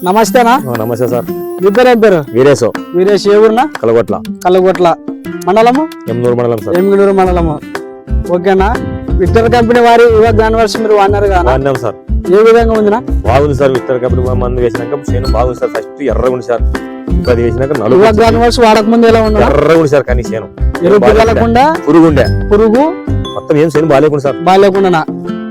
నమస్తే అన్న. నమస్తే సార్. మీ పేరు ఏం పేరు? వీరేశ్. వీరేష్ ఏ ఊరునా? కలగొట్ల. కల్లగొట్ల మండలము? ఎమ్నూరు మండలం సార్. ఎమ్మిగనూరు మండలము. ఓకేనా. విక్టర్ కంపెనీ వారి యువ గాన్వర్స్ మీరు వాడినారు కదా? వాడినాం సార్. ఏ విధంగా ఉందినా? బాగుంది సార్. విక్టర్ కంపెనీ మందు వేసినాక చేను బాగుంది సార్. ఫస్ట్ ఎర్రగా ఉంది సార్. ఇప్పుడు అది వేసినాక యువ గాన్వర్స్ వాడక ముందు ఎలా ఉన్నా? ఎర్రగా ఉంది సార్. కానీ చేను ఎరుపు కలగకుండా పురుగు మొత్తం ఏం చేను బాగాలేకుండా సార్. బాగాలేకుండా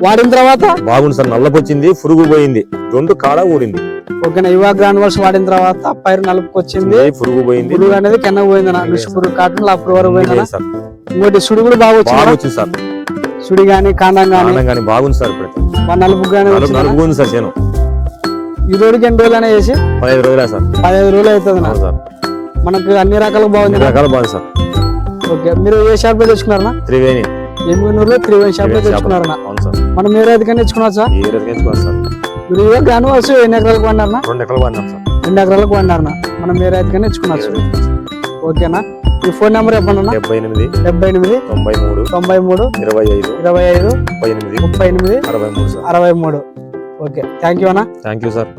వాడిన తర్వాత బాగుంది సార్. నల్లకొచ్చింది, పురుగు పోయింది, రెండు కాడ ఊడింది. ఓకేనా. యువ గ్రాన్వర్స్ వాడిన తర్వాత పైరు నలుపుకొచ్చింది, పురుగు పోయింది. పురుగు అనేది కింద పోయిందన్న. విష పురుగు కాటన్ అప్పుడు వరకు పోయిందన్న. ఇంకోటి సుడి కూడా బాగా వచ్చింది సార్. సుడి గాని కాండం గాని బాగుంది సార్. ఇప్పుడు నలుపు నలుపు సార్ చేను. ఈ రోజుకి ఎన్ని రోజులు చేసి? 15 రోజులే సార్. 15 రోజులు అవుతుంది సార్. మనకు అన్ని రకాల బాగుంది. బాగుంది సార్. ఓకే. మీరు ఏ షాప్ లో తెచ్చుకున్నారా? త్రివేణి. ఎమ్మిగనూరులో త్రివేణి షాప్ లో తెచ్చుకున్నారా? మనం ఏ రైతుకైనా తెచ్చుకున్నారు సార్? ఏ రైతుకైనా సార్. మీరు యువ గ్రాన్వర్స్ ఎన్ని ఎకరాలకు వాడినారా? 2 ఎకరాలు వాడినాం సార్. 2 ఎకరాలకు వాడినారా? మనం ఏ రైతుకైనా తెచ్చుకున్నారు సార్. ఓకేనా. ఈ ఫోన్ నెంబర్ చెప్పండి. 78 93 25 25 38 63 63. ఓకే. థ్యాంక్ యూ అన్న. Thank you sir.